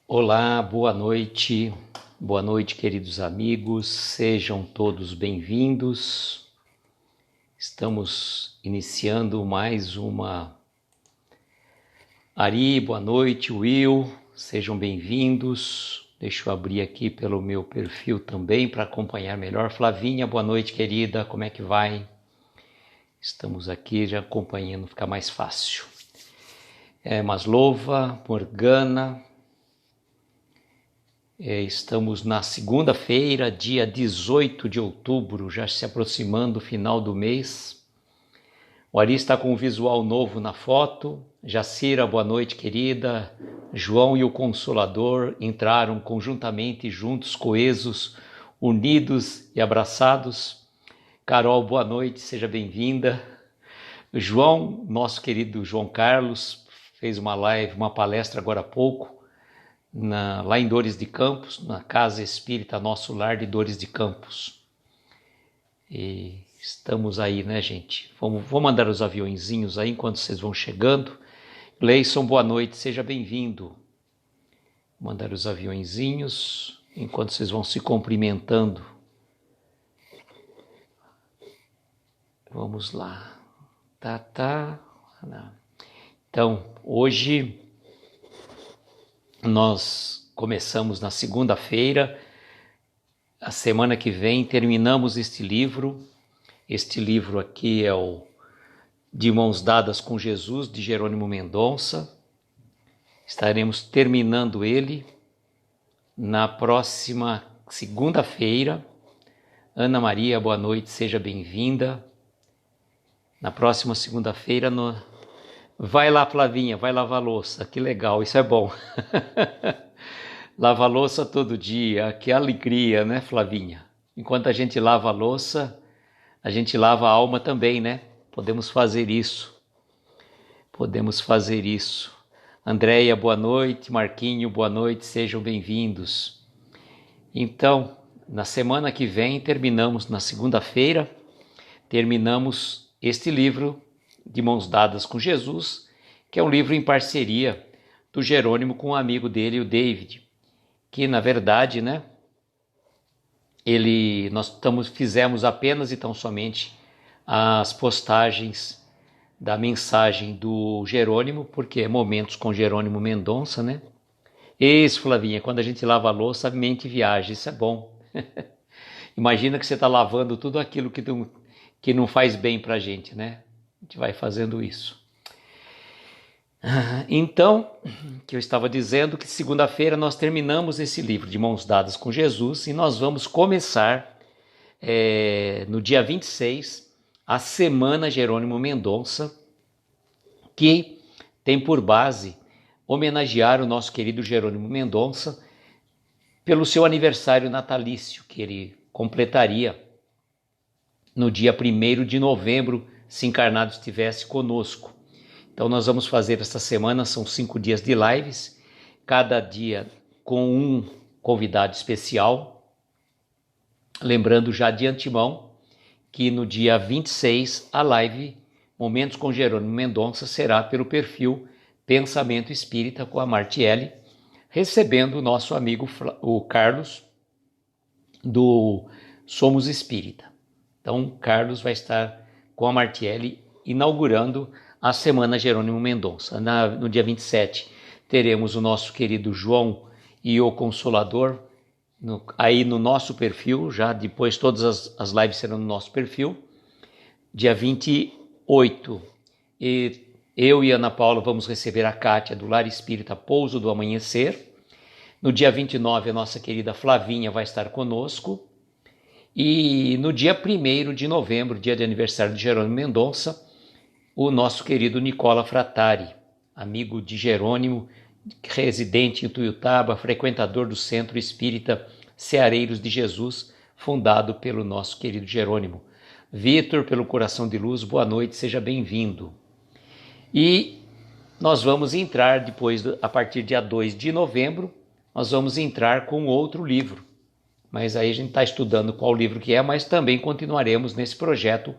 Olá, boa noite, queridos amigos, sejam todos bem-vindos. Estamos iniciando mais uma. Ari, boa noite, Will, sejam bem-vindos. Deixa eu abrir aqui pelo meu perfil também para acompanhar melhor. Flavinha, boa noite, querida, como é que vai? Estamos aqui já acompanhando, fica mais fácil. Maslova, Morgana. Estamos na segunda-feira, dia 18 de outubro, já se aproximando o final do mês. O Ari está com um visual novo na foto. Jacira, boa noite, querida. João e o Consolador entraram conjuntamente, juntos, coesos, unidos e abraçados. Carol, boa noite, seja bem-vinda. João, nosso querido João Carlos, fez uma live, uma palestra agora há pouco, lá em Dores de Campos, na Casa Espírita Nosso Lar de Dores de Campos. E estamos aí, né, gente? Vou mandar os aviõezinhos aí enquanto vocês vão chegando. Gleison, boa noite, seja bem-vindo. Vou mandar os aviõezinhos enquanto vocês vão se cumprimentando. Vamos lá. Então, hoje nós começamos na segunda-feira, a semana que vem terminamos este livro. Este livro aqui é o De Mãos Dadas com Jesus, de Jerônimo Mendonça. Estaremos terminando ele na próxima segunda-feira. Ana Maria, boa noite, seja bem-vinda. Na próxima segunda-feira, vai lá, Flavinha, vai lavar louça, que legal, isso é bom. Lava louça todo dia, que alegria, né, Flavinha? Enquanto a gente lava a louça, a gente lava a alma também, né? Podemos fazer isso. Andréia, boa noite. Marquinho, boa noite, sejam bem-vindos. Então, na semana que vem, terminamos na segunda-feira, terminamos este livro, De Mãos Dadas com Jesus, que é um livro em parceria do Jerônimo com um amigo dele, o David, que na verdade, né, nós fizemos apenas e tão somente as postagens da mensagem do Jerônimo, porque é Momentos com Jerônimo Mendonça, né? Isso, Flavinha, quando a gente lava a louça, a mente viaja, isso é bom. Imagina que você está lavando tudo aquilo que não faz bem para a gente, né? A gente vai fazendo isso. Então, que eu estava dizendo que segunda-feira nós terminamos esse livro de Mãos Dadas com Jesus e nós vamos começar no dia 26 a Semana Jerônimo Mendonça, que tem por base homenagear o nosso querido Jerônimo Mendonça pelo seu aniversário natalício, que ele completaria no dia 1º de novembro, se encarnado estivesse conosco. Então nós vamos fazer essa semana, são 5 dias de lives, cada dia com um convidado especial. Lembrando já de antemão que no dia 26 a live Momentos com Jerônimo Mendonça será pelo perfil Pensamento Espírita com a Martiele, recebendo o nosso amigo o Carlos do Somos Espírita. Então o Carlos vai estar com a Martiele inaugurando a Semana Jerônimo Mendonça. No dia 27 teremos o nosso querido João e o Consolador aí no nosso perfil, já depois todas as lives serão no nosso perfil. Dia 28, eu e Ana Paula vamos receber a Kátia do Lar Espírita Pouso do Amanhecer. No dia 29 a nossa querida Flavinha vai estar conosco. E no dia 1º de novembro, dia de aniversário de Jerônimo Mendonça, o nosso querido Nicola Fratari, amigo de Jerônimo, residente em Tuiutaba, frequentador do Centro Espírita Ceareiros de Jesus, fundado pelo nosso querido Jerônimo. Vitor, pelo Coração de Luz, boa noite, seja bem-vindo. E nós vamos entrar a partir do dia 2 de novembro, nós vamos entrar com outro livro. Mas aí a gente está estudando qual livro que é, mas também continuaremos nesse projeto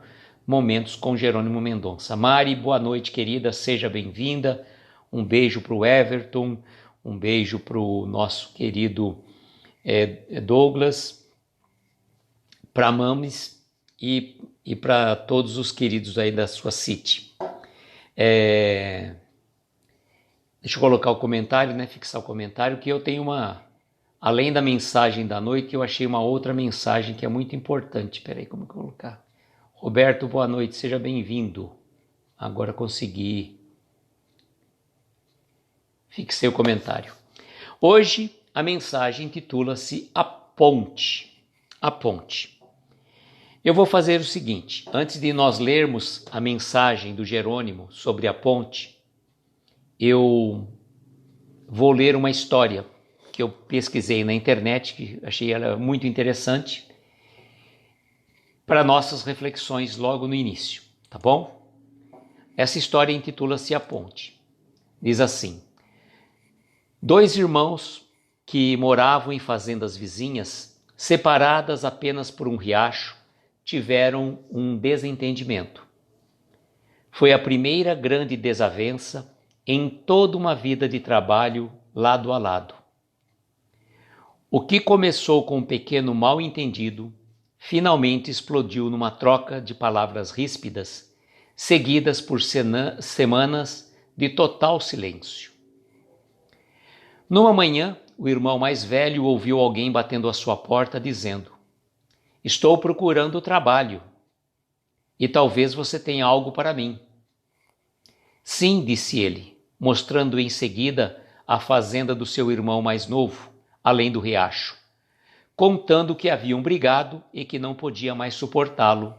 Momentos com Jerônimo Mendonça. Mari, boa noite, querida, seja bem-vinda. Um beijo para o Everton, Um beijo para o nosso querido Douglas, para a Mames e para todos os queridos aí da sua City. Deixa eu colocar o comentário, né? Fixar o comentário, que eu tenho além da mensagem da noite, eu achei uma outra mensagem que é muito importante. Peraí, como que eu vou colocar? Roberto, boa noite, seja bem-vindo. Agora consegui. Fixei o comentário. Hoje a mensagem intitula-se A Ponte. A Ponte. Eu vou fazer o seguinte, antes de nós lermos a mensagem do Jerônimo sobre a ponte, eu vou ler uma história que eu pesquisei na internet, que achei ela muito interessante, para nossas reflexões logo no início, tá bom? Essa história intitula-se A Ponte. Diz assim: 2 irmãos que moravam em fazendas vizinhas, separadas apenas por um riacho, tiveram um desentendimento. Foi a primeira grande desavença em toda uma vida de trabalho lado a lado. O que começou com um pequeno mal-entendido, finalmente explodiu numa troca de palavras ríspidas, seguidas por semanas de total silêncio. Numa manhã, o irmão mais velho ouviu alguém batendo à sua porta dizendo: "Estou procurando trabalho e talvez você tenha algo para mim." "Sim", disse ele, mostrando em seguida a fazenda do seu irmão mais novo, além do riacho, contando que haviam brigado e que não podia mais suportá-lo.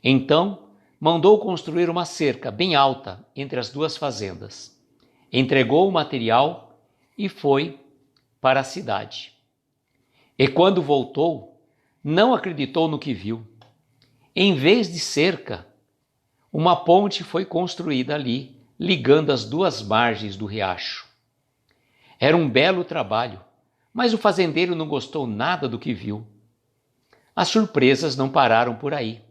Então, mandou construir uma cerca bem alta entre as 2 fazendas, entregou o material e foi para a cidade. E quando voltou, não acreditou no que viu. Em vez de cerca, uma ponte foi construída ali, ligando as 2 margens do riacho. Era um belo trabalho, mas o fazendeiro não gostou nada do que viu. As surpresas não pararam por aí.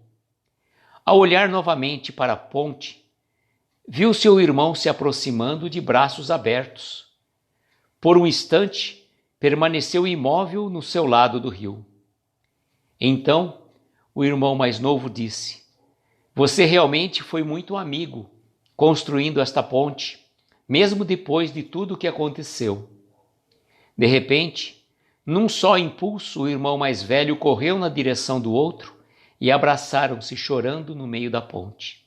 Ao olhar novamente para a ponte, viu seu irmão se aproximando de braços abertos. Por um instante, permaneceu imóvel no seu lado do rio. Então, o irmão mais novo disse: "Você realmente foi muito amigo, construindo esta ponte, mesmo depois de tudo o que aconteceu." De repente, num só impulso, o irmão mais velho correu na direção do outro e abraçaram-se chorando no meio da ponte.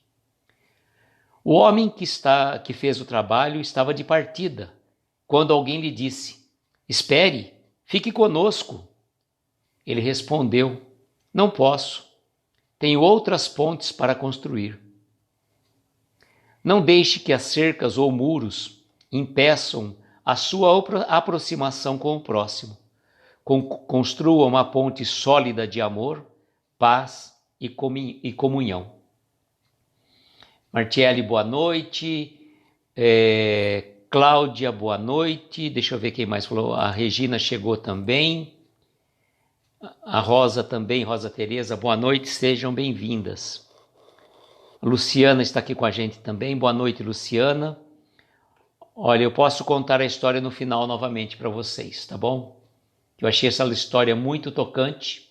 O homem que fez o trabalho estava de partida, quando alguém lhe disse: "Espere, fique conosco." Ele respondeu: "Não posso. Tenho outras pontes para construir." Não deixe que as cercas ou muros impeçam a sua aproximação com o próximo. Construa uma ponte sólida de amor, paz e comunhão. Martiele, boa noite. Cláudia, boa noite. Deixa eu ver quem mais falou. A Regina chegou também. A Rosa também, Rosa Tereza, boa noite, sejam bem-vindas. A Luciana está aqui com a gente também. Boa noite, Luciana. Olha, eu posso contar a história no final novamente para vocês, tá bom? Eu achei essa história muito tocante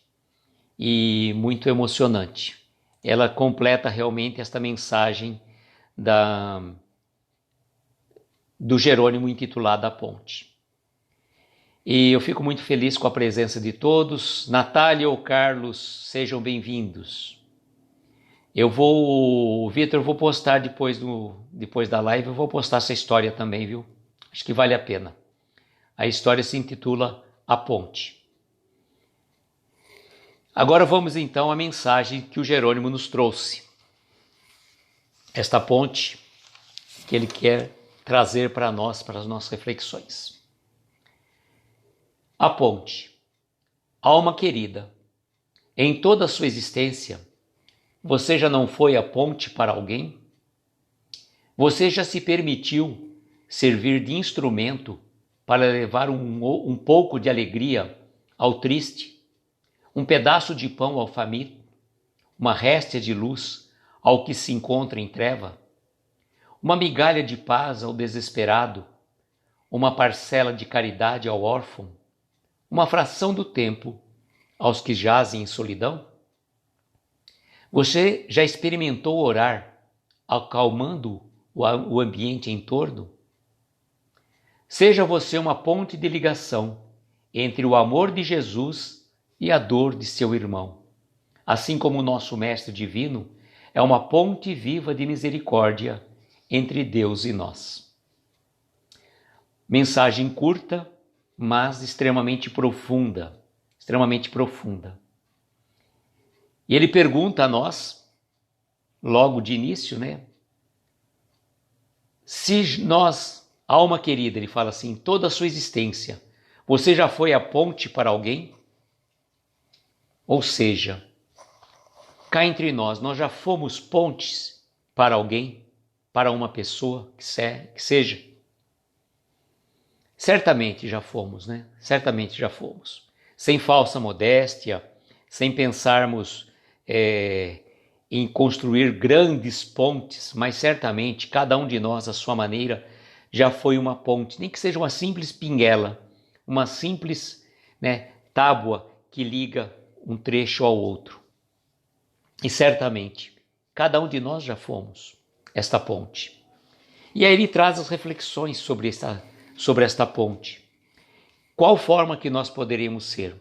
e muito emocionante. Ela completa realmente esta mensagem do Jerônimo intitulada A Ponte. E eu fico muito feliz com a presença de todos. Natália ou Carlos, sejam bem-vindos. Vitor, eu vou postar depois da live, eu vou postar essa história também, viu? Acho que vale a pena. A história se intitula A Ponte. Agora vamos então à mensagem que o Jerônimo nos trouxe. Esta ponte que ele quer trazer para nós, para as nossas reflexões. A ponte. Alma querida, em toda a sua existência, você já não foi a ponte para alguém? Você já se permitiu servir de instrumento para levar um pouco de alegria ao triste, um pedaço de pão ao faminto, uma réstia de luz ao que se encontra em treva, uma migalha de paz ao desesperado, uma parcela de caridade ao órfão, uma fração do tempo aos que jazem em solidão? Você já experimentou orar acalmando o ambiente em torno? Seja você uma ponte de ligação entre o amor de Jesus e a dor de seu irmão, assim como o nosso Mestre Divino é uma ponte viva de misericórdia entre Deus e nós. Mensagem curta, mas extremamente profunda, extremamente profunda. E ele pergunta a nós, logo de início, se nós, alma querida, ele fala assim, toda a sua existência, você já foi a ponte para alguém? Ou seja, cá entre nós já fomos pontes para alguém, para uma pessoa que seja? Certamente já fomos, Certamente já fomos. Sem falsa modéstia, sem pensarmos em construir grandes pontes, mas certamente cada um de nós, à sua maneira, já foi uma ponte, nem que seja uma simples pinguela, uma simples tábua que liga um trecho ao outro. E certamente, cada um de nós já fomos esta ponte. E aí ele traz as reflexões sobre esta ponte. Qual forma que nós poderíamos ser?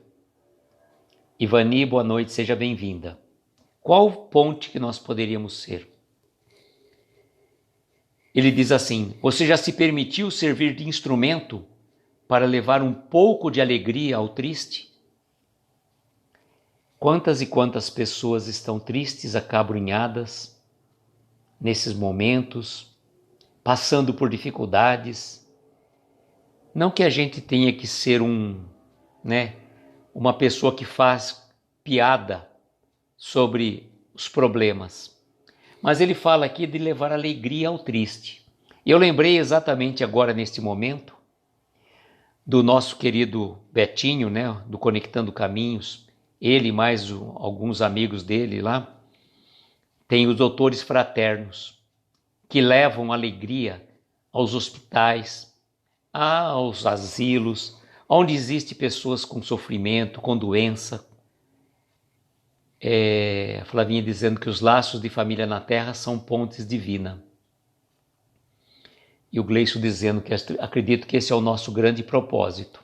Ivani, boa noite, seja bem-vinda. Qual ponte que nós poderíamos ser? Ele diz assim, você já se permitiu servir de instrumento para levar um pouco de alegria ao triste? Quantas e quantas pessoas estão tristes, acabrunhadas, nesses momentos, passando por dificuldades? Não que a gente tenha que ser uma pessoa que faz piada sobre os problemas, mas ele fala aqui de levar alegria ao triste. Eu lembrei exatamente agora, neste momento, do nosso querido Betinho, do Conectando Caminhos, ele e mais alguns amigos dele lá, tem os doutores fraternos, que levam alegria aos hospitais, aos asilos, onde existem pessoas com sofrimento, com doença. A Flavinha dizendo que os laços de família na Terra são pontes divinas. E o Gleison dizendo que acredito que esse é o nosso grande propósito.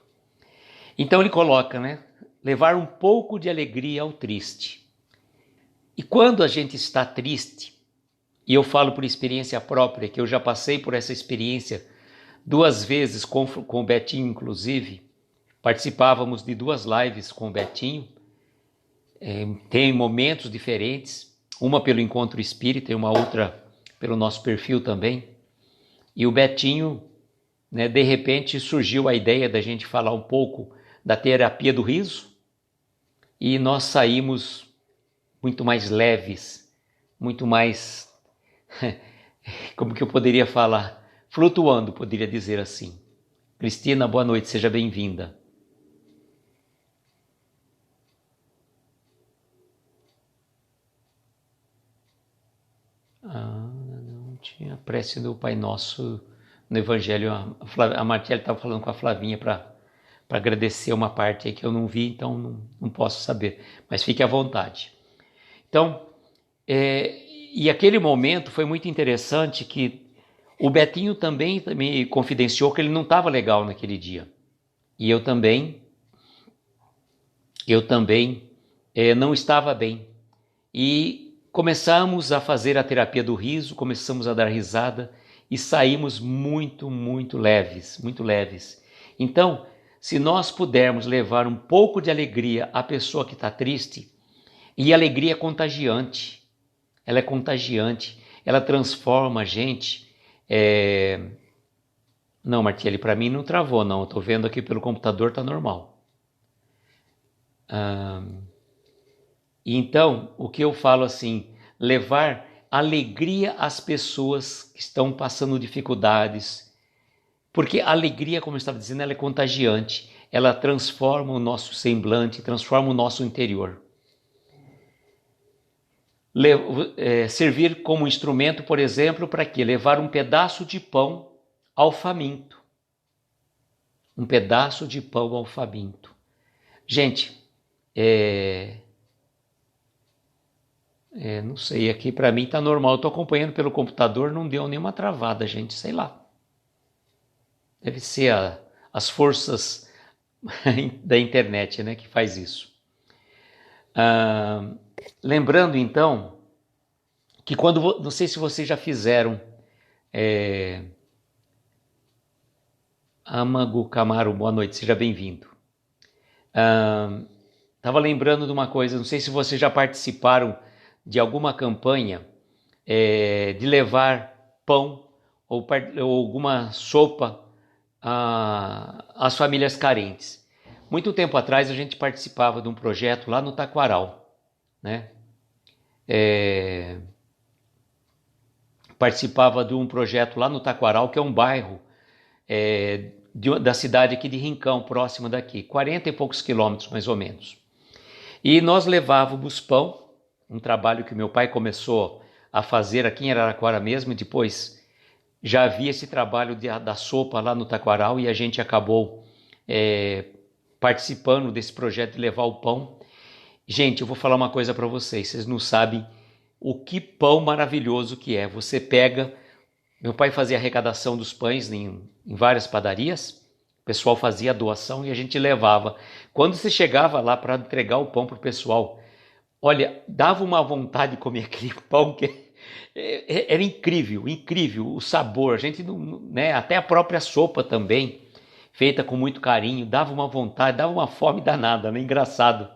Então ele coloca, levar um pouco de alegria ao triste. E quando a gente está triste, e eu falo por experiência própria, que eu já passei por essa experiência 2 vezes com o Betinho, inclusive, participávamos de 2 lives com o Betinho, tem momentos diferentes, uma pelo Encontro Espírita e uma outra pelo nosso perfil também. E o Betinho, de repente surgiu a ideia da gente falar um pouco da terapia do riso e nós saímos muito mais leves, muito mais, como que eu poderia falar? Flutuando, poderia dizer assim. Cristina, boa noite, seja bem-vinda. Não tinha prece do Pai Nosso no Evangelho. A Martiele estava falando com a Flavinha para agradecer uma parte aí que eu não vi, então não posso saber. Mas fique à vontade. Então, e aquele momento foi muito interessante que o Betinho também me confidenciou que ele não estava legal naquele dia. E eu também não estava bem. E começamos a fazer a terapia do riso, começamos a dar risada e saímos muito, muito leves, muito leves. Então, se nós pudermos levar um pouco de alegria à pessoa que está triste, e a alegria é contagiante, ela é contagiante, ela transforma a gente. Não, Martiele, para mim não travou, não. Eu estou vendo aqui pelo computador, está normal. Então, o que eu falo assim, levar alegria às pessoas que estão passando dificuldades, porque a alegria, como eu estava dizendo, ela é contagiante, ela transforma o nosso semblante, transforma o nosso interior. Servir como instrumento, por exemplo, para quê? Levar um pedaço de pão ao faminto. um pedaço de pão ao faminto. Gente, não sei, aqui para mim tá normal. Eu tô acompanhando pelo computador, não deu nenhuma travada, gente, sei lá. Deve ser as forças da internet, né, que faz isso. Lembrando então que quando, não sei se vocês já fizeram, Amago Camaro, boa noite, seja bem-vindo. Estava lembrando de uma coisa, não sei se vocês já participaram de alguma campanha de levar pão ou alguma sopa às famílias carentes. Muito tempo atrás a gente participava de um projeto lá no Taquaral, né? Participava de um projeto lá no Taquaral, que é um bairro da cidade aqui de Rincão, próximo daqui, 40 e poucos quilômetros mais ou menos. E nós levávamos pão, um trabalho que meu pai começou a fazer aqui em Araraquara mesmo, e depois já havia esse trabalho da sopa lá no Taquaral, e a gente acabou participando desse projeto de levar o pão. Gente, eu vou falar uma coisa para vocês não sabem o que pão maravilhoso que é. Você pega, meu pai fazia arrecadação dos pães em várias padarias, o pessoal fazia a doação e a gente levava. Quando você chegava lá para entregar o pão para o pessoal, olha, dava uma vontade de comer aquele pão que era incrível, incrível o sabor. A gente, né, até a própria sopa também, feita com muito carinho, dava uma vontade, dava uma fome danada, né? Engraçado.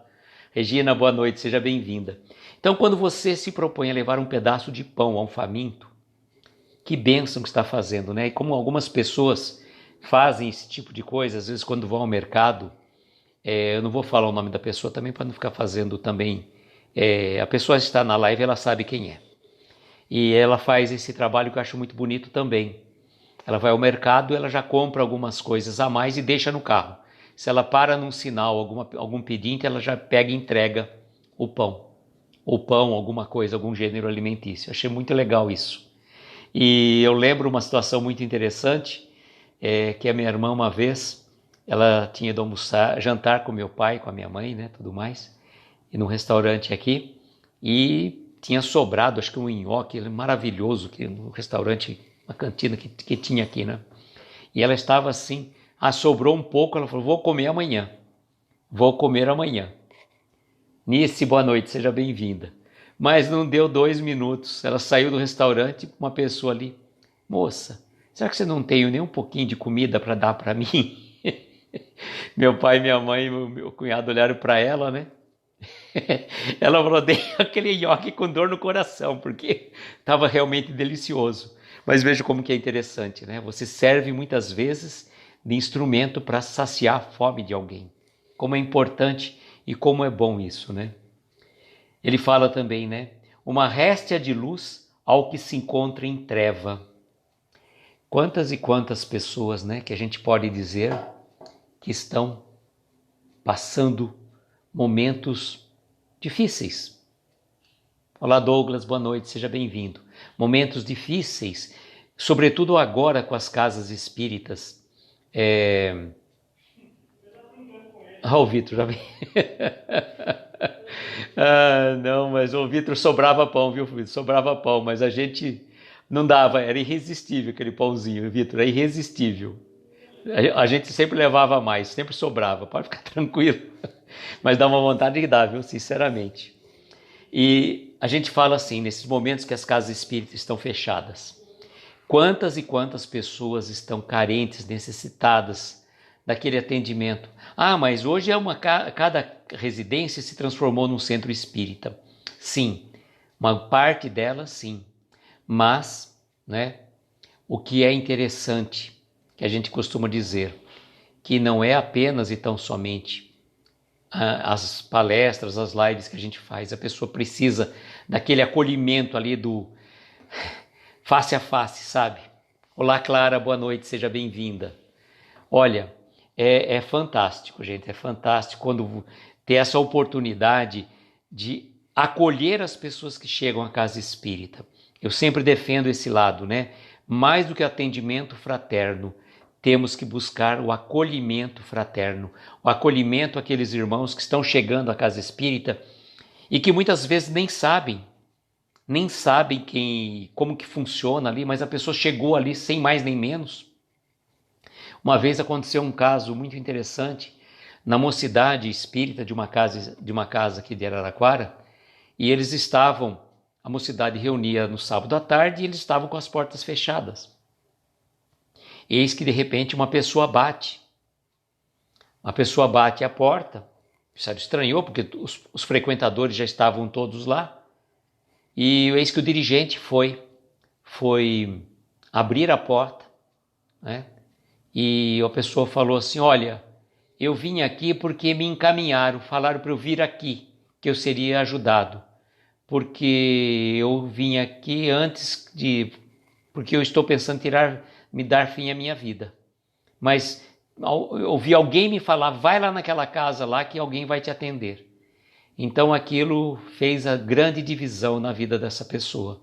Regina, boa noite, seja bem-vinda. Então, quando você se propõe a levar um pedaço de pão a um faminto, que bênção que está fazendo, né? E como algumas pessoas fazem esse tipo de coisa, às vezes quando vão ao mercado, eu não vou falar o nome da pessoa também para não ficar fazendo também. A pessoa está na live, ela sabe quem é. E ela faz esse trabalho que eu acho muito bonito também. Ela vai ao mercado, ela já compra algumas coisas a mais e deixa no carro. Se ela para num sinal, algum pedinte, ela já pega e entrega o pão. O pão, alguma coisa, algum gênero alimentício. Achei muito legal isso. E eu lembro uma situação muito interessante, que a minha irmã uma vez, ela tinha de jantar com meu pai, com a minha mãe, né, tudo mais, e num restaurante aqui, e tinha sobrado, acho que um nhoque maravilhoso, que no restaurante, uma cantina que tinha aqui, né? E ela estava assim, sobrou um pouco, ela falou, vou comer amanhã. Nice, boa noite, seja bem-vinda. Mas não deu 2 minutos, ela saiu do restaurante com uma pessoa ali, moça, será que você não tem nem um pouquinho de comida para dar para mim? Meu pai, minha mãe e meu cunhado olharam para ela, né? Ela falou, dei aquele nhoque com dor no coração, porque estava realmente delicioso. Mas veja como que é interessante, né? Você serve muitas vezes de instrumento para saciar a fome de alguém. Como é importante e como é bom isso, né? Ele fala também, né? Uma réstia de luz ao que se encontra em treva. Quantas e quantas pessoas, né, que a gente pode dizer que estão passando momentos difíceis. Olá Douglas, boa noite, seja bem-vindo. Momentos difíceis, sobretudo agora com as casas espíritas. O Vitor já vem. Não, mas o Vitor sobrava pão, viu, Vitor? Sobrava pão, mas a gente não dava, era irresistível aquele pãozinho, Vitor, era irresistível. A gente sempre levava mais, sempre sobrava, pode ficar tranquilo. Mas dá uma vontade de dar, viu, sinceramente. E a gente fala assim, nesses momentos que as casas espíritas estão fechadas, quantas e quantas pessoas estão carentes, necessitadas daquele atendimento. Mas hoje cada residência se transformou num centro espírita. Sim, uma parte delas sim, mas, né, o que é interessante, que a gente costuma dizer, que não é apenas e tão somente as palestras, as lives que a gente faz, a pessoa precisa daquele acolhimento ali do face a face, sabe? Olá Clara, boa noite, seja bem-vinda. Olha, é fantástico, gente, é fantástico quando ter essa oportunidade de acolher as pessoas que chegam à casa espírita. Eu sempre defendo esse lado, né? Mais do que atendimento fraterno, temos que buscar o acolhimento fraterno, o acolhimento àqueles irmãos que estão chegando à casa espírita e que muitas vezes nem sabem como que funciona ali, mas a pessoa chegou ali sem mais nem menos. Uma vez aconteceu um caso muito interessante na mocidade espírita de uma casa aqui de Araraquara, e a mocidade reunia no sábado à tarde e eles estavam com as portas fechadas. Eis que de repente uma pessoa bate a porta, sabe, estranhou porque os frequentadores já estavam todos lá, e eis que o dirigente foi abrir a porta, né? E a pessoa falou assim: olha, eu vim aqui porque me encaminharam, falaram para eu vir aqui, que eu seria ajudado, porque eu vim aqui porque eu estou pensando em me dar fim à minha vida. Mas eu ouvi alguém me falar: vai lá naquela casa lá que alguém vai te atender. Então aquilo fez a grande divisão na vida dessa pessoa.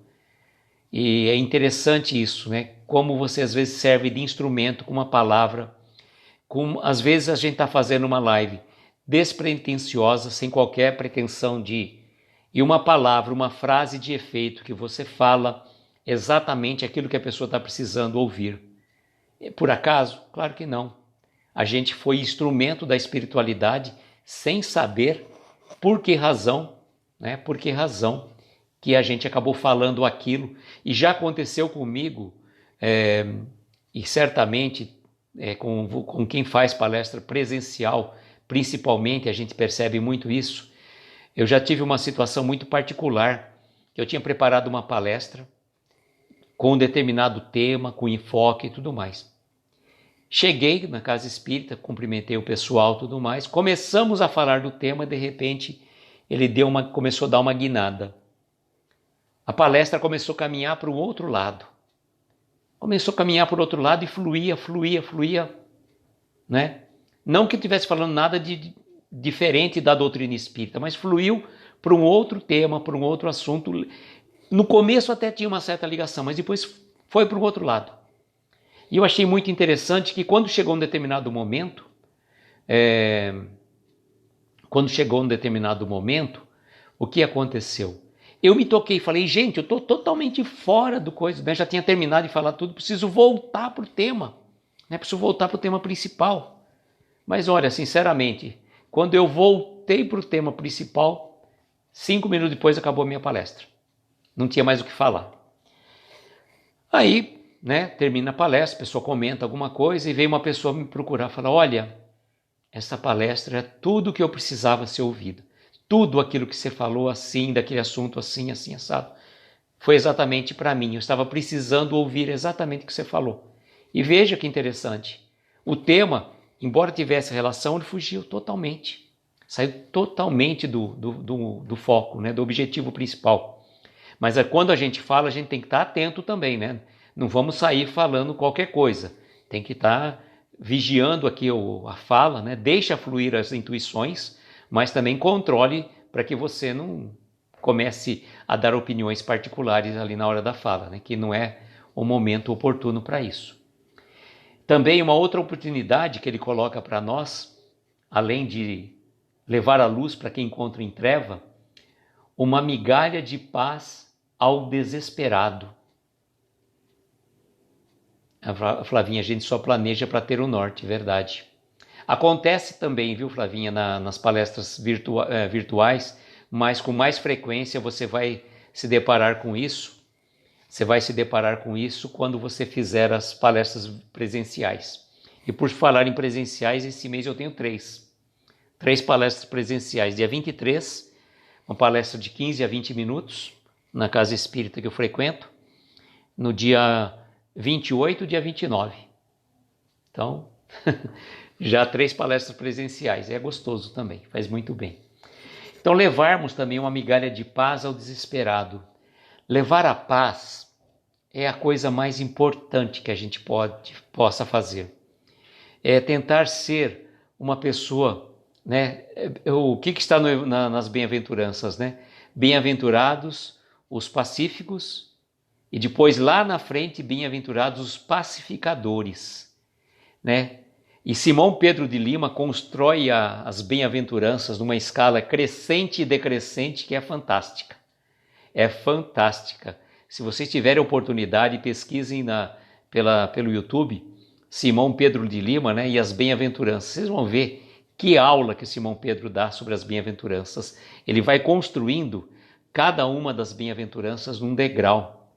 E é interessante isso, né? Como você às vezes serve de instrumento com uma palavra. Às vezes a gente está fazendo uma live despretensiosa, sem qualquer pretensão e uma palavra, uma frase de efeito que você fala exatamente aquilo que a pessoa está precisando ouvir. Por acaso? Claro que não. A gente foi instrumento da espiritualidade sem saber por que razão, né? Por que razão que a gente acabou falando aquilo. E já aconteceu comigo, e certamente com quem faz palestra presencial, principalmente, a gente percebe muito isso. Eu já tive uma situação muito particular, que eu tinha preparado uma palestra com um determinado tema, com enfoque e tudo mais. Cheguei na casa espírita, cumprimentei o pessoal e tudo mais, começamos a falar do tema, de repente ele começou a dar uma guinada. A palestra começou a caminhar para o outro lado. E fluía, né? Não que eu estivesse falando nada de diferente da doutrina espírita, mas fluiu para um outro tema, para um outro assunto. No começo até tinha uma certa ligação, mas depois foi para o outro lado. E eu achei muito interessante que quando chegou um determinado momento, o que aconteceu? Eu me toquei e falei: gente, eu estou totalmente fora do coisa, né? Já tinha terminado de falar tudo, preciso voltar para o tema, né? Preciso voltar para o tema principal. Mas olha, sinceramente, quando eu voltei para o tema principal, 5 minutos depois acabou a minha palestra. Não tinha mais o que falar. Aí, né, termina a palestra, a pessoa comenta alguma coisa e veio uma pessoa me procurar, falar: olha, essa palestra é tudo o que eu precisava ser ouvido. Tudo aquilo que você falou assim, daquele assunto assim, assim, assado, foi exatamente para mim. Eu estava precisando ouvir exatamente o que você falou. E veja que interessante. O tema, embora tivesse relação, ele fugiu totalmente. Saiu totalmente do foco, né, do objetivo principal. Mas quando a gente fala, a gente tem que estar atento também, né? Não vamos sair falando qualquer coisa. Tem que estar vigiando aqui a fala, né? Deixa fluir as intuições, mas também controle para que você não comece a dar opiniões particulares ali na hora da fala, né? Que não é o momento oportuno para isso. Também uma outra oportunidade que ele coloca para nós, além de levar a luz para quem encontra em treva, uma migalha de paz ao desesperado. A Flavinha, a gente só planeja para ter o norte, verdade. Acontece também, viu, Flavinha, nas palestras virtuais, mas com mais frequência você vai se deparar com isso. Você vai se deparar com isso quando você fizer as palestras presenciais. E por falar em presenciais, esse mês eu tenho 3 palestras presenciais. Dia 23, uma palestra de 15 a 20 minutos, na casa espírita que eu frequento. No dia 28 e dia 29. Então, já 3 palestras presenciais. É gostoso também, faz muito bem. Então, levarmos também uma migalha de paz ao desesperado. Levar a paz é a coisa mais importante que a gente possa fazer. É tentar ser uma pessoa, né? O que está nas bem-aventuranças, né? Bem-aventurados os pacíficos, e depois lá na frente, bem-aventurados os pacificadores. né? E Simão Pedro de Lima constrói as bem-aventuranças numa escala crescente e decrescente que é fantástica. É fantástica. Se vocês tiverem oportunidade, pesquisem pelo YouTube, Simão Pedro de Lima, né, e as bem-aventuranças. Vocês vão ver que aula que Simão Pedro dá sobre as bem-aventuranças. Ele vai construindo cada uma das bem-aventuranças num degrau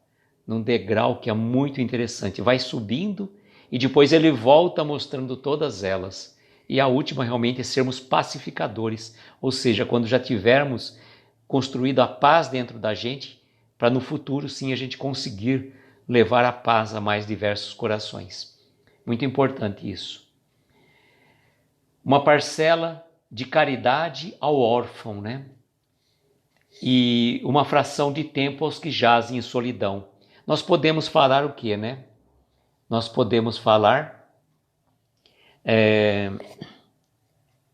que é muito interessante. Vai subindo e depois ele volta mostrando todas elas. E a última realmente é sermos pacificadores, ou seja, quando já tivermos construído a paz dentro da gente, para no futuro sim a gente conseguir levar a paz a mais diversos corações. Muito importante isso. Uma parcela de caridade ao órfão, né? E uma fração de tempo aos que jazem em solidão. Nós podemos falar o quê, né? Nós podemos falar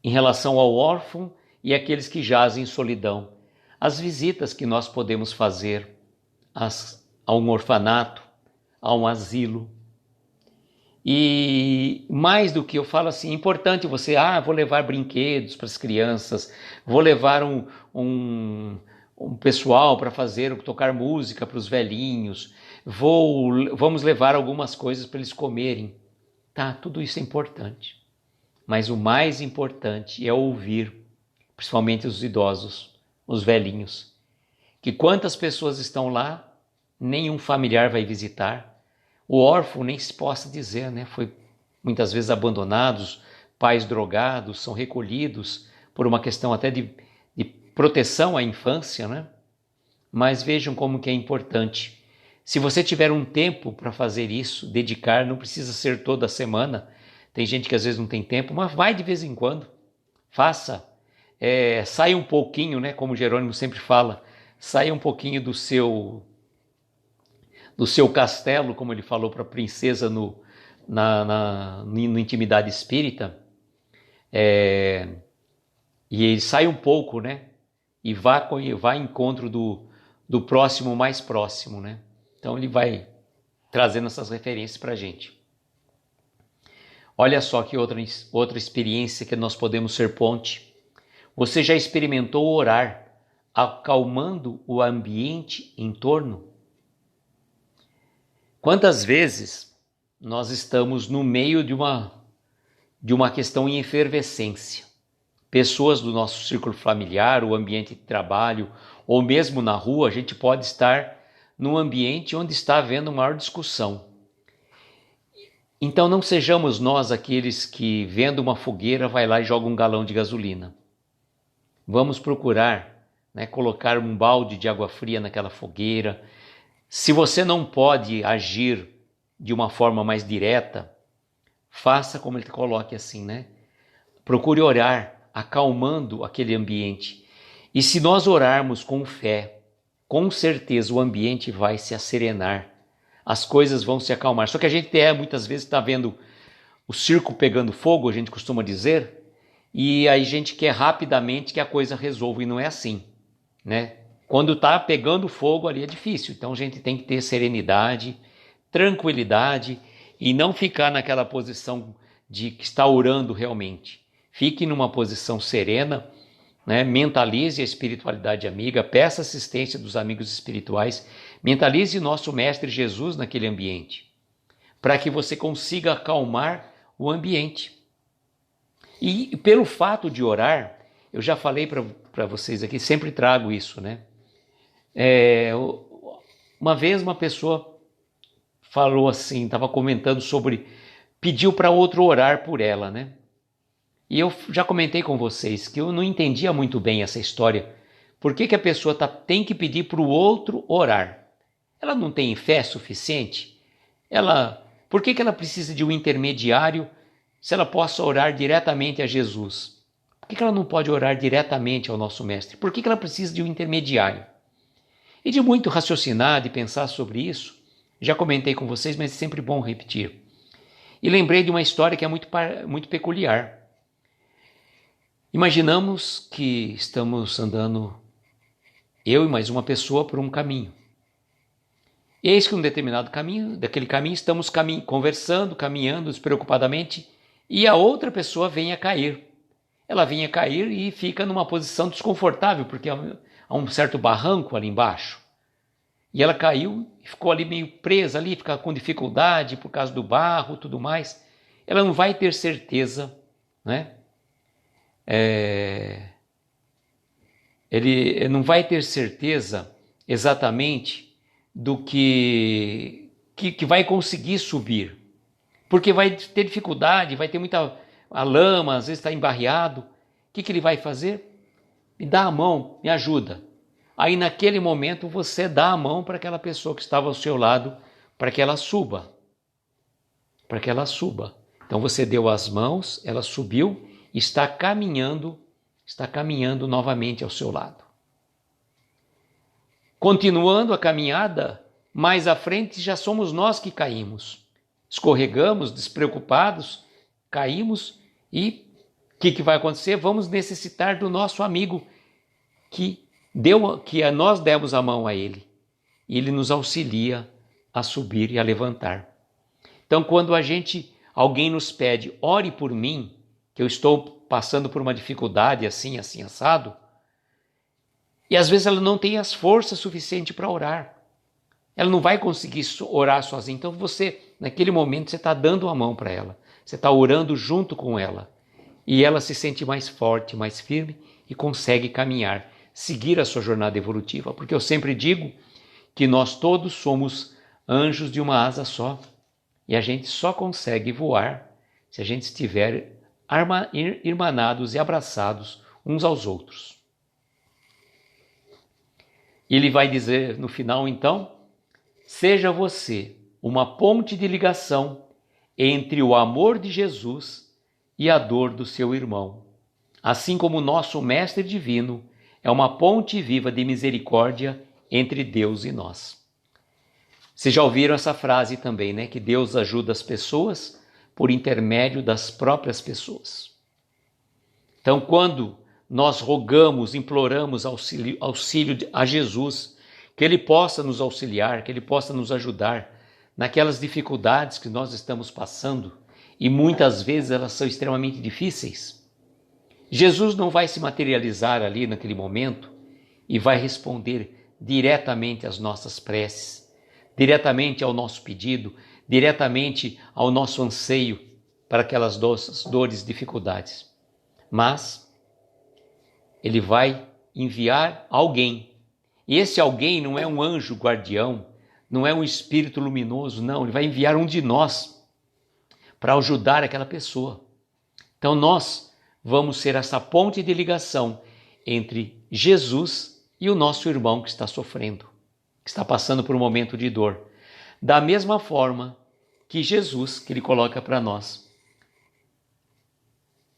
em relação ao órfão e aqueles que jazem em solidão. As visitas que nós podemos fazer a um orfanato, a um asilo. E mais do que eu falo assim, é importante você, vou levar brinquedos para as crianças, vou levar um pessoal para tocar música para os velhinhos, vamos levar algumas coisas para eles comerem. Tá, tudo isso é importante. Mas o mais importante é ouvir, principalmente os idosos, os velhinhos, que quantas pessoas estão lá, nenhum familiar vai visitar. O órfão nem se possa dizer, né? Foi muitas vezes abandonados, pais drogados, são recolhidos por uma questão até de proteção à infância, né? Mas vejam como que é importante. Se você tiver um tempo para fazer isso, dedicar, não precisa ser toda semana. Tem gente que às vezes não tem tempo, mas vai de vez em quando. Faça. Saia um pouquinho, né? Como Jerônimo sempre fala, saia um pouquinho do seu castelo, como ele falou para a princesa no Intimidade Espírita, e ele sai um pouco, né? E vá em encontro do próximo mais próximo, né? Então ele vai trazendo essas referências para a gente. Olha só que outra experiência que nós podemos ser ponte. Você já experimentou orar acalmando o ambiente em torno? Quantas vezes nós estamos no meio de uma questão em efervescência? Pessoas do nosso círculo familiar, o ambiente de trabalho, ou mesmo na rua, a gente pode estar num ambiente onde está havendo maior discussão. Então não sejamos nós aqueles que, vendo uma fogueira, vai lá e joga um galão de gasolina. Vamos procurar, né, colocar um balde de água fria naquela fogueira. Se você não pode agir de uma forma mais direta, faça como ele coloca assim, né? Procure orar, acalmando aquele ambiente. E se nós orarmos com fé, com certeza o ambiente vai se acerenar, as coisas vão se acalmar. Só que a gente muitas vezes está vendo o circo pegando fogo, a gente costuma dizer, e aí a gente quer rapidamente que a coisa resolva, e não é assim, né? Quando está pegando fogo ali é difícil, então a gente tem que ter serenidade, tranquilidade e não ficar naquela posição de que está orando realmente. Fique numa posição serena, né? Mentalize a espiritualidade amiga, peça assistência dos amigos espirituais, mentalize nosso Mestre Jesus naquele ambiente, para que você consiga acalmar o ambiente. E pelo fato de orar, eu já falei para vocês aqui, sempre trago isso, né? Uma vez uma pessoa falou assim, estava comentando pediu para outro orar por ela, né? E eu já comentei com vocês que eu não entendia muito bem essa história. Por que a pessoa tem que pedir para o outro orar? Ela não tem fé suficiente? Por que ela precisa de um intermediário se ela possa orar diretamente a Jesus? Por que ela não pode orar diretamente ao nosso Mestre? Por que ela precisa de um intermediário? E de muito raciocinar, de pensar sobre isso, já comentei com vocês, mas é sempre bom repetir. E lembrei de uma história que é muito peculiar. Imaginamos que estamos andando, eu e mais uma pessoa, por um caminho. E eis que um determinado caminho, daquele caminho, estamos conversando, caminhando despreocupadamente, e a outra pessoa vem a cair. Ela vem a cair e fica numa posição desconfortável, porque há um certo barranco ali embaixo. E ela caiu e ficou ali meio presa ali, fica com dificuldade por causa do barro e tudo mais. Ela não vai ter certeza, né? Ele não vai ter certeza exatamente do que vai conseguir subir. Porque vai ter dificuldade, vai ter muita a lama, às vezes está embarreado. O que ele vai fazer? Me dá a mão, me ajuda. Aí naquele momento você dá a mão para aquela pessoa que estava ao seu lado, para que ela suba. Para que ela suba. Então você deu as mãos, ela subiu e está caminhando novamente ao seu lado. Continuando a caminhada, mais à frente já somos nós que caímos. Escorregamos, despreocupados, caímos e o que vai acontecer? Vamos necessitar do nosso amigo que nós demos a mão a ele. E ele nos auxilia a subir e a levantar. Então, quando alguém nos pede, ore por mim, que eu estou passando por uma dificuldade assim, assim, assado, e às vezes ela não tem as forças suficientes para orar. Ela não vai conseguir orar sozinha. Então naquele momento, você está dando a mão para ela. Você está orando junto com ela. E ela se sente mais forte, mais firme e consegue caminhar, seguir a sua jornada evolutiva. Porque eu sempre digo que nós todos somos anjos de uma asa só. E a gente só consegue voar se a gente estiver irmanados e abraçados uns aos outros. E ele vai dizer no final, então, seja você uma ponte de ligação entre o amor de Jesus e a dor do seu irmão. Assim como o nosso Mestre Divino é uma ponte viva de misericórdia entre Deus e nós. Vocês já ouviram essa frase também, né? Que Deus ajuda as pessoas por intermédio das próprias pessoas. Então, quando nós rogamos, imploramos auxílio a Jesus, que Ele possa nos auxiliar, que Ele possa nos ajudar naquelas dificuldades que nós estamos passando, e muitas vezes elas são extremamente difíceis. Jesus não vai se materializar ali naquele momento e vai responder diretamente às nossas preces, diretamente ao nosso pedido, diretamente ao nosso anseio para aquelas dores, dificuldades. Mas Ele vai enviar alguém. E esse alguém não é um anjo guardião, não é um espírito luminoso, não. Ele vai enviar um de nós para ajudar aquela pessoa. Então nós vamos ser essa ponte de ligação entre Jesus e o nosso irmão que está sofrendo, que está passando por um momento de dor. Da mesma forma que Jesus, que Ele coloca para nós.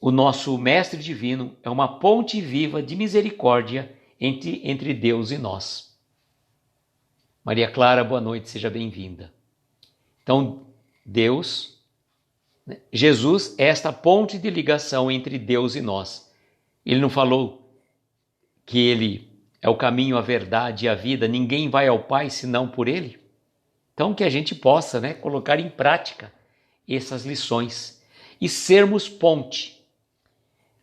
O nosso Mestre Divino é uma ponte viva de misericórdia entre Deus e nós. Maria Clara, boa noite, seja bem-vinda. Então, Jesus é esta ponte de ligação entre Deus e nós. Ele não falou que Ele é o caminho, a verdade e a vida, ninguém vai ao Pai senão por Ele? Então, que a gente possa, colocar em prática essas lições e sermos ponte.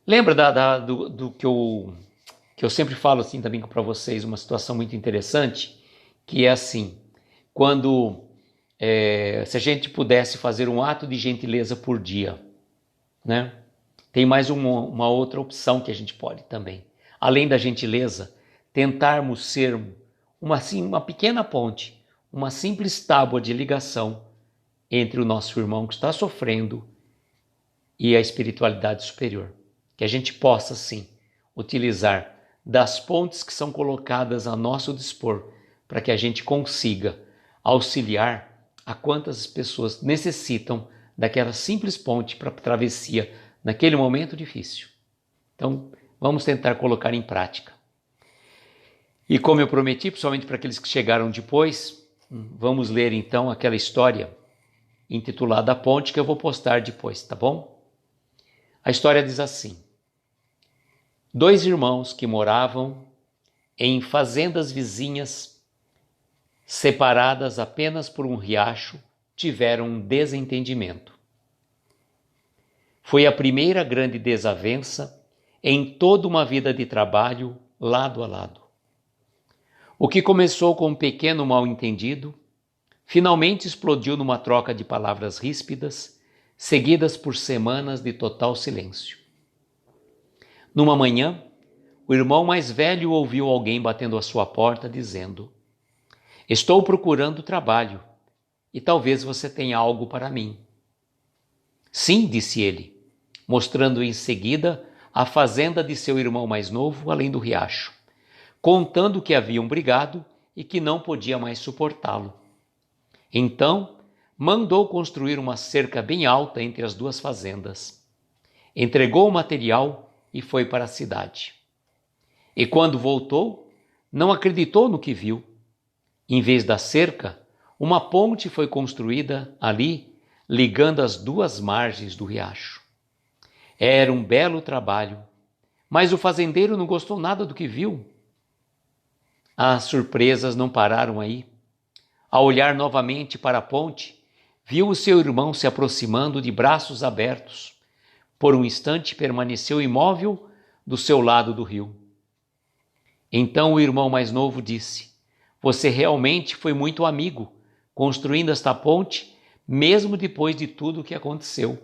Lembra do que eu sempre falo assim também para vocês, uma situação muito interessante, que é assim, quando se a gente pudesse fazer um ato de gentileza por dia, né? Tem mais uma outra opção que a gente pode também. Além da gentileza, tentarmos ser uma pequena ponte, uma simples tábua de ligação entre o nosso irmão que está sofrendo e a espiritualidade superior. Que a gente possa, sim, utilizar das pontes que são colocadas a nosso dispor para que a gente consiga auxiliar a quantas pessoas necessitam daquela simples ponte para a travessia naquele momento difícil. Então, vamos tentar colocar em prática. E como eu prometi, principalmente para aqueles que chegaram depois, vamos ler então aquela história intitulada A Ponte, que eu vou postar depois, tá bom? A história diz assim: 2 irmãos que moravam em fazendas vizinhas separadas apenas por um riacho, tiveram um desentendimento. Foi a primeira grande desavença em toda uma vida de trabalho lado a lado. O que começou com um pequeno mal-entendido, finalmente explodiu numa troca de palavras ríspidas, seguidas por semanas de total silêncio. Numa manhã, o irmão mais velho ouviu alguém batendo à sua porta dizendo: "Estou procurando trabalho e talvez você tenha algo para mim." "Sim", disse ele, mostrando em seguida a fazenda de seu irmão mais novo além do riacho, contando que haviam brigado e que não podia mais suportá-lo. Então, mandou construir uma cerca bem alta entre as duas fazendas. Entregou o material e foi para a cidade. E quando voltou, não acreditou no que viu. Em vez da cerca, uma ponte foi construída ali, ligando as duas margens do riacho. Era um belo trabalho, mas o fazendeiro não gostou nada do que viu. As surpresas não pararam aí. Ao olhar novamente para a ponte, viu o seu irmão se aproximando de braços abertos. Por um instante permaneceu imóvel do seu lado do rio. Então o irmão mais novo disse: "Você realmente foi muito amigo, construindo esta ponte, mesmo depois de tudo o que aconteceu."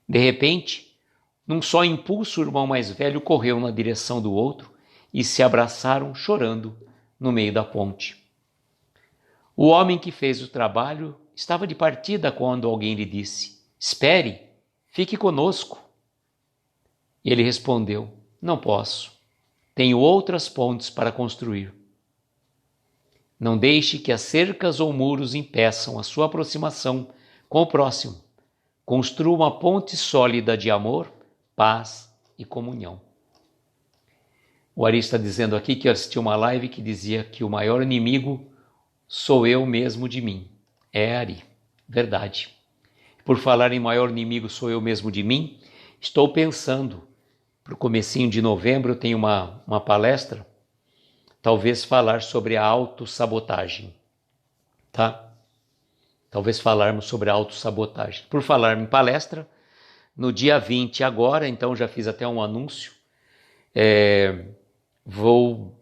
De repente, num só impulso, o irmão mais velho correu na direção do outro e se abraçaram chorando no meio da ponte. O homem que fez o trabalho estava de partida quando alguém lhe disse: "Espere, fique conosco." E ele respondeu: "Não posso. Tenho outras pontes para construir." Não deixe que as cercas ou muros impeçam a sua aproximação com o próximo. Construa uma ponte sólida de amor, paz e comunhão. O Ari está dizendo aqui que eu assisti uma live que dizia que o maior inimigo sou eu mesmo de mim. É, Ari, verdade. Por falar em maior inimigo sou eu mesmo de mim, estou pensando, para o comecinho de novembro eu tenho uma palestra, talvez falar sobre a autossabotagem, tá? Talvez falarmos sobre a autossabotagem. Por falar em palestra, no dia 20 agora, então já fiz até um anúncio, vou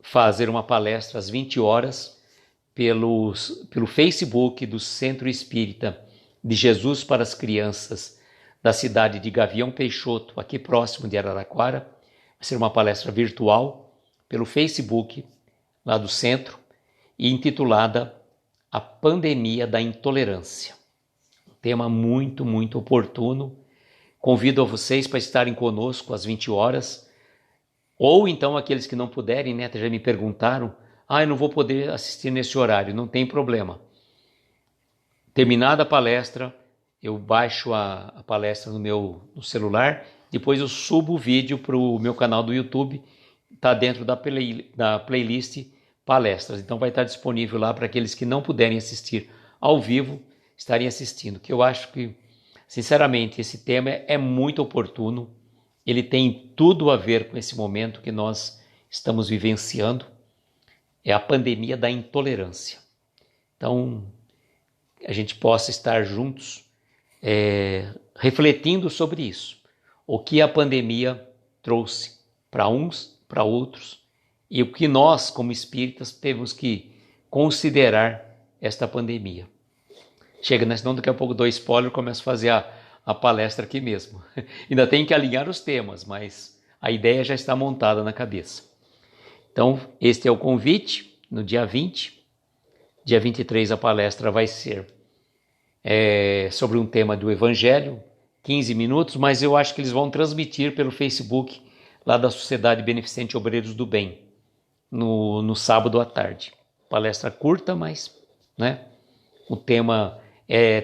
fazer uma palestra às 20 horas pelo Facebook do Centro Espírita de Jesus para as Crianças da cidade de Gavião Peixoto, aqui próximo de Araraquara. Vai ser uma palestra virtual pelo Facebook lá do centro e intitulada A Pandemia da Intolerância. Um tema muito, muito oportuno. Convido a vocês para estarem conosco às 20 horas, ou então aqueles que não puderem, né, já me perguntaram: eu não vou poder assistir nesse horário. Não tem problema. Terminada a palestra, eu baixo a palestra no celular, depois eu subo o vídeo para o meu canal do YouTube, está dentro da playlist palestras, então vai estar disponível lá para aqueles que não puderem assistir ao vivo, estarem assistindo, que eu acho que, sinceramente, esse tema é muito oportuno, ele tem tudo a ver com esse momento que nós estamos vivenciando, é a pandemia da intolerância. Então, a gente possa estar juntos refletindo sobre isso, o que a pandemia trouxe para uns, para outros, e o que nós, como espíritas, temos que considerar esta pandemia. Chega, né? Senão daqui a pouco dou spoiler e começo a fazer a palestra aqui mesmo. Ainda tem que alinhar os temas, mas a ideia já está montada na cabeça. Então, este é o convite, no dia 20. Dia 23 a palestra vai ser sobre um tema do Evangelho, 15 minutos, mas eu acho que eles vão transmitir pelo Facebook lá da Sociedade Beneficente Obreiros do Bem, no sábado à tarde. Palestra curta, mas né, o tema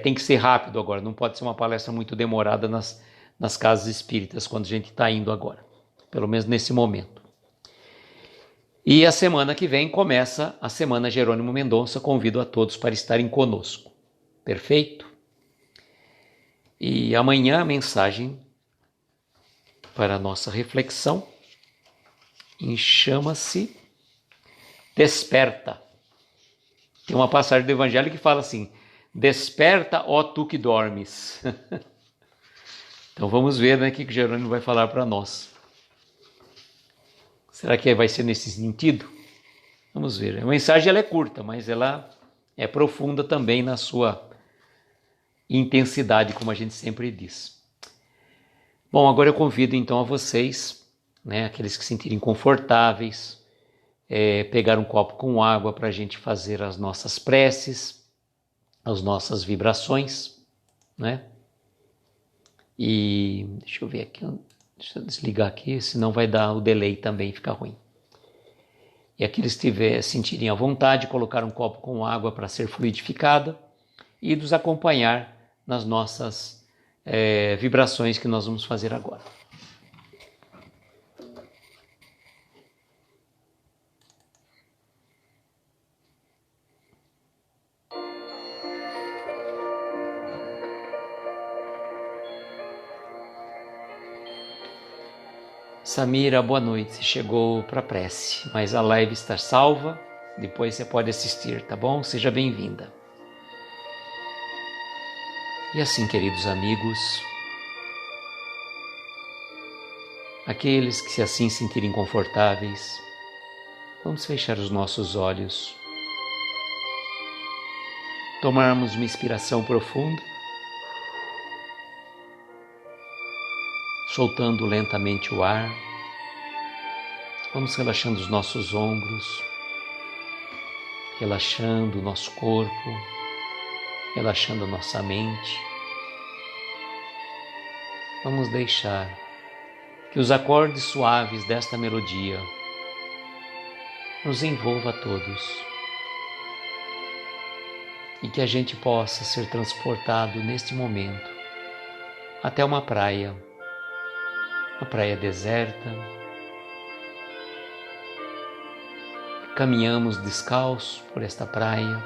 tem que ser rápido agora, não pode ser uma palestra muito demorada nas casas espíritas, quando a gente está indo agora, pelo menos nesse momento. E a semana que vem começa a Semana Jerônimo Mendonça, convido a todos para estarem conosco. Perfeito? E amanhã a mensagem para a nossa reflexão chama-se Desperta. Tem uma passagem do Evangelho que fala assim: desperta, ó tu que dormes. Então vamos ver, né, o que Jerônimo vai falar para nós. Será que vai ser nesse sentido? Vamos ver. A mensagem ela é curta, mas ela é profunda também na sua intensidade, como a gente sempre diz. Bom, agora eu convido então a vocês, né, aqueles que se sentirem confortáveis, pegar um copo com água para a gente fazer as nossas preces, as nossas vibrações, né? E deixa eu ver aqui, deixa eu desligar aqui, senão vai dar o delay também, fica ruim. E aqueles que sentirem a vontade, colocar um copo com água para ser fluidificada e nos acompanhar nas nossas vibrações que nós vamos fazer agora. Samira, boa noite. Você chegou para a prece, mas a live está salva. Depois você pode assistir, tá bom? Seja bem-vinda. E assim, queridos amigos, aqueles que se assim sentirem confortáveis, vamos fechar os nossos olhos, tomarmos uma inspiração profunda, soltando lentamente o ar. Vamos relaxando os nossos ombros, relaxando o nosso corpo, relaxando a nossa mente. Vamos deixar que os acordes suaves desta melodia nos envolva a todos e que a gente possa ser transportado neste momento até uma praia deserta. Caminhamos descalços por esta praia,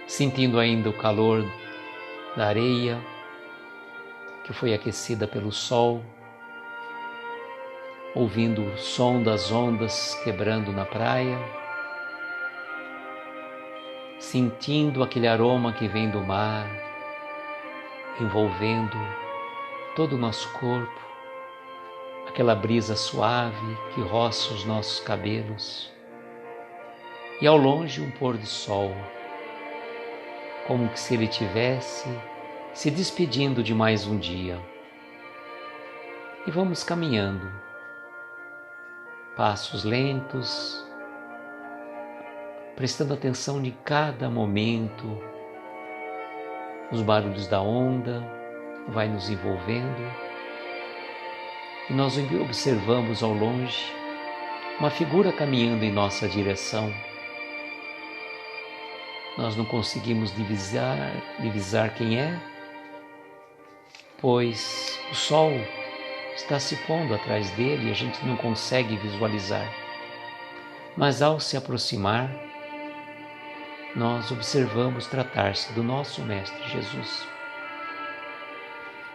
sentindo ainda o calor da areia que foi aquecida pelo sol, ouvindo o som das ondas quebrando na praia, sentindo aquele aroma que vem do mar, envolvendo todo o nosso corpo, aquela brisa suave que roça os nossos cabelos, e ao longe um pôr do sol, como que se ele tivesse se despedindo de mais um dia. E vamos caminhando, passos lentos, prestando atenção em cada momento, os barulhos da onda vai nos envolvendo, e nós observamos ao longe uma figura caminhando em nossa direção. Nós não conseguimos divisar quem é, pois o sol está se pondo atrás dele e a gente não consegue visualizar. Mas ao se aproximar, nós observamos tratar-se do nosso Mestre Jesus.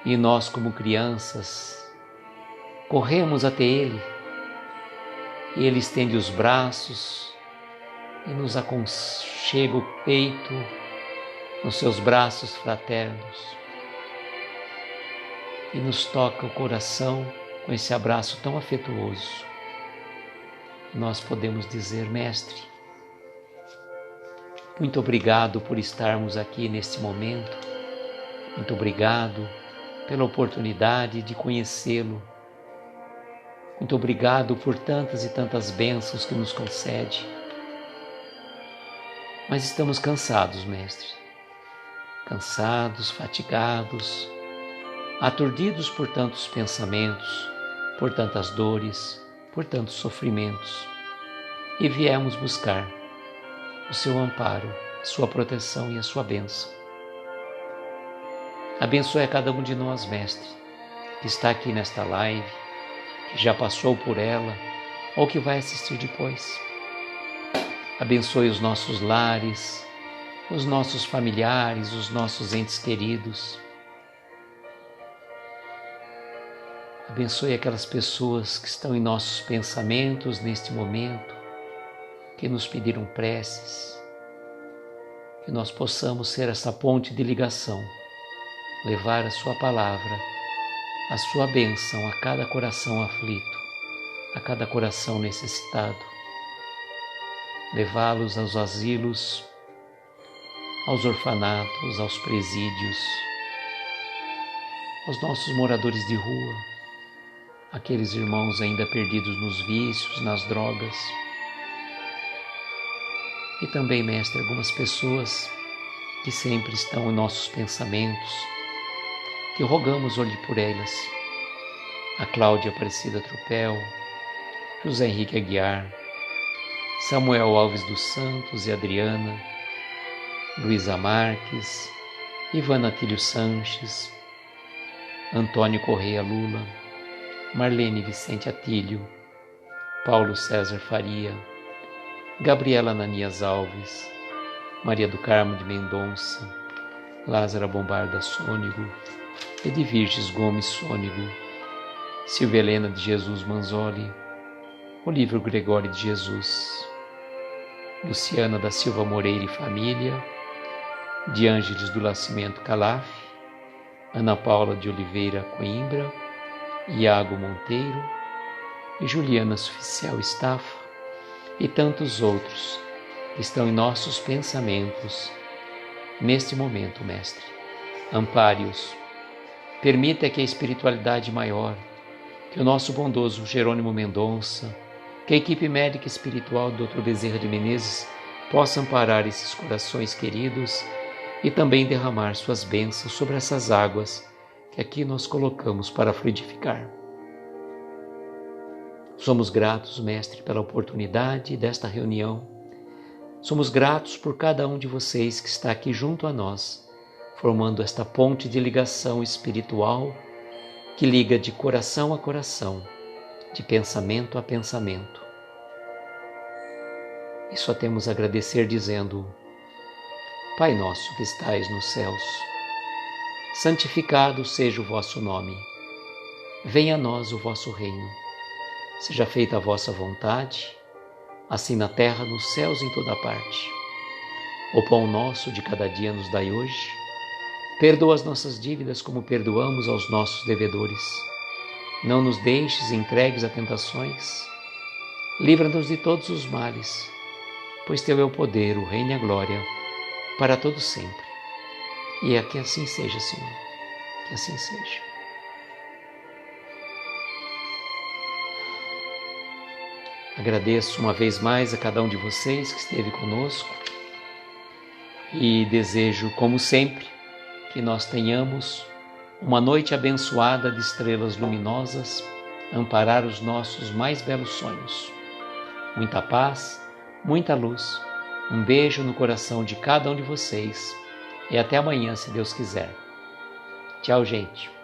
E nós, como crianças, corremos até ele, e ele estende os braços e nos aconchega o peito nos seus braços fraternos e nos toca o coração com esse abraço tão afetuoso. Nós podemos dizer: Mestre, muito obrigado por estarmos aqui neste momento, muito obrigado pela oportunidade de conhecê-lo, muito obrigado por tantas e tantas bênçãos que nos concede. Mas estamos cansados, Mestre, cansados, fatigados, aturdidos por tantos pensamentos, por tantas dores, por tantos sofrimentos, e viemos buscar o seu amparo, a sua proteção e a sua bênção. Abençoe a cada um de nós, Mestre, que está aqui nesta live, que já passou por ela ou que vai assistir depois. Abençoe os nossos lares, os nossos familiares, os nossos entes queridos. Abençoe aquelas pessoas que estão em nossos pensamentos neste momento, que nos pediram preces. que nós possamos ser essa ponte de ligação, levar a sua palavra, a sua bênção a cada coração aflito, a cada coração necessitado, levá-los aos asilos, aos orfanatos, aos presídios, aos nossos moradores de rua, aqueles irmãos ainda perdidos nos vícios, nas drogas. E também, Mestre, algumas pessoas que sempre estão em nossos pensamentos, que rogamos olhe por elas. A Cláudia Aparecida Tropel, José Henrique Aguiar, Samuel Alves dos Santos e Adriana, Luísa Marques, Ivana Tílio Sanches, Antônio Correia Lula, Marlene Vicente Atílio, Paulo César Faria, Gabriela Ananias Alves, Maria do Carmo de Mendonça, Lázara Bombarda Sônego, Edvirges Gomes Sônego, Silvia Helena de Jesus Manzoli, Olívio Gregório de Jesus, Luciana da Silva Moreira e família, de Ângeles do Nascimento Calaf, Ana Paula de Oliveira Coimbra, Iago Monteiro e Juliana Suficial Estafa, e tantos outros que estão em nossos pensamentos neste momento, Mestre. Ampare-os. Permita que a espiritualidade maior, que o nosso bondoso Jerônimo Mendonça, que a equipe médica espiritual do Dr. Bezerra de Menezes possa amparar esses corações queridos e também derramar suas bênçãos sobre essas águas que aqui nós colocamos para fluidificar. Somos gratos, Mestre, pela oportunidade desta reunião. Somos gratos por cada um de vocês que está aqui junto a nós, formando esta ponte de ligação espiritual que liga de coração a coração, de pensamento a pensamento. E só temos a agradecer dizendo: Pai nosso que estais nos céus, santificado seja o vosso nome. Venha a nós o vosso reino. Seja feita a vossa vontade, assim na terra, nos céus, em toda parte. O pão nosso de cada dia nos dai hoje. Perdoa as nossas dívidas como perdoamos aos nossos devedores. Não nos deixes entregues a tentações. Livra-nos de todos os males, pois teu é o poder, o reino e a glória, para todos sempre. E é que assim seja, Senhor, que assim seja. Agradeço uma vez mais a cada um de vocês que esteve conosco e desejo, como sempre, que nós tenhamos uma noite abençoada de estrelas luminosas, amparar os nossos mais belos sonhos. Muita paz, muita luz, um beijo no coração de cada um de vocês e até amanhã, se Deus quiser. Tchau, gente.